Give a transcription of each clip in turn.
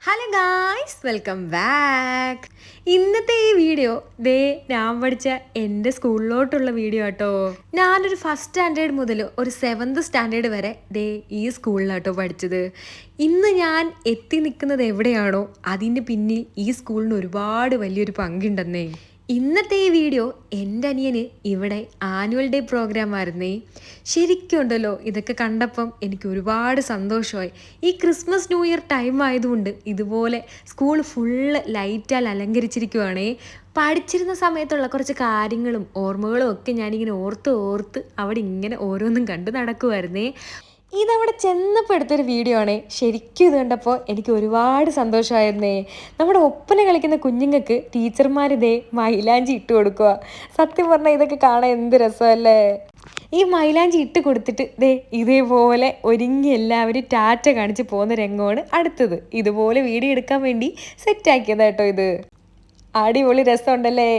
Hello guys, welcome back. ഇന്നത്തെ ഈ video ഞാൻ പഠിച്ച എൻ്റെ സ്കൂളിലോട്ടുള്ള വീഡിയോ കേട്ടോ. ഞാനൊരു ഫസ്റ്റ് സ്റ്റാൻഡേർഡ് മുതൽ ഒരു 7th സ്റ്റാൻഡേർഡ് വരെ ഈ സ്കൂളിലാട്ടോ പഠിച്ചത്. ഇന്ന് ഞാൻ എത്തി നിൽക്കുന്നത് എവിടെയാണോ അതിൻ്റെ പിന്നിൽ ഈ സ്കൂളിന് ഒരുപാട് വലിയൊരു പങ്കുണ്ടെന്നേ. ഇന്നത്തെ ഈ വീഡിയോ എൻ്റെ അനിയന് ഇവിടെ ആനുവൽ ഡേ പ്രോഗ്രാം ആയിരുന്നേ. ശരിക്കും ഉണ്ടല്ലോ, ഇതൊക്കെ കണ്ടപ്പം എനിക്ക് ഒരുപാട് സന്തോഷമായി. ഈ ക്രിസ്മസ് ന്യൂ ഇയർ ടൈം ആയതുകൊണ്ട് ഇതുപോലെ സ്കൂൾ ഫുള്ള് ലൈറ്റാൽ അലങ്കരിച്ചിരിക്കുവാണേ. പഠിച്ചിരുന്ന സമയത്തുള്ള കുറച്ച് കാര്യങ്ങളും ഓർമ്മകളും ഒക്കെ ഞാനിങ്ങനെ ഓർത്ത് അവിടെ ഇങ്ങനെ ഓരോന്നും കണ്ട് നടക്കുമായിരുന്നേ. ഇതവിടെ ചെന്നപ്പോൾ എടുത്തൊരു വീഡിയോ ആണേ. ശരിക്കും ഇത് കണ്ടപ്പോൾ എനിക്ക് ഒരുപാട് സന്തോഷമായിരുന്നേ. നമ്മുടെ ഒപ്പന കളിക്കുന്ന കുഞ്ഞുങ്ങൾക്ക് ടീച്ചർമാർ മൈലാഞ്ചി ഇട്ട് കൊടുക്കുക. സത്യം പറഞ്ഞാൽ ഇതൊക്കെ കാണാൻ എന്ത് രസമല്ലേ. ഈ മൈലാഞ്ചി ഇട്ട് കൊടുത്തിട്ട് ഇതേപോലെ ഒരുങ്ങി എല്ലാവരും ടാറ്റ കാണിച്ച് പോകുന്ന രംഗമാണ് അടുത്തത്. ഇതുപോലെ വീഡിയോ എടുക്കാൻ വേണ്ടി സെറ്റാക്കിയതാട്ടോ ഇത്. അടിപൊളി രസമുണ്ടല്ലേ.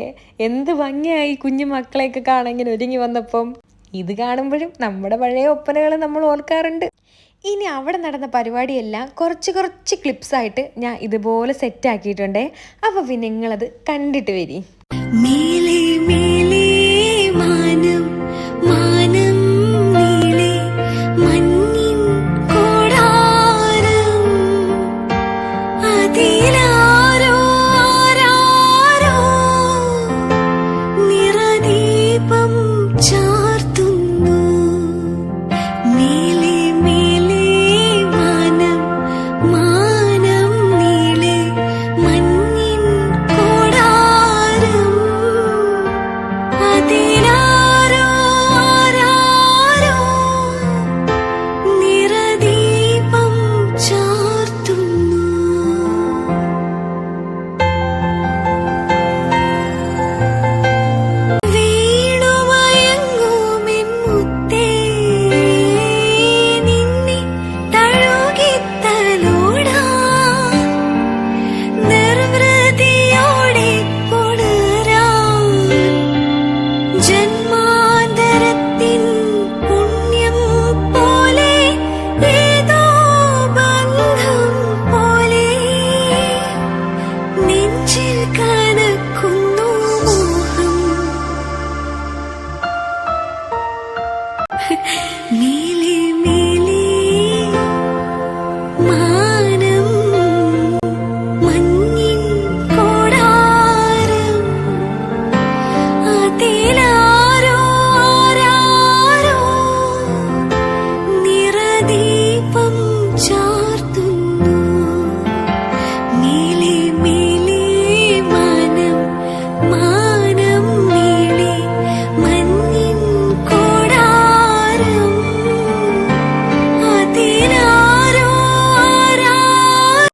എന്ത് ഭംഗിയായി കുഞ്ഞു മക്കളെയൊക്കെ കാണാൻ ഇങ്ങനെ ഒരുങ്ങി വന്നപ്പം. ഇത് കാണുമ്പോഴും നമ്മുടെ പഴയ ഒപ്പനകൾ നമ്മൾ ഓർക്കാറുണ്ട്. ഇനി അവിടെ നടന്ന പരിപാടിയെല്ലാം കുറച്ച് ക്ലിപ്സായിട്ട് ഞാൻ ഇതുപോലെ സെറ്റാക്കിയിട്ടുണ്ടേ. അപ്പോൾ പിന്നെ നിങ്ങളത് കണ്ടിട്ട് വരി.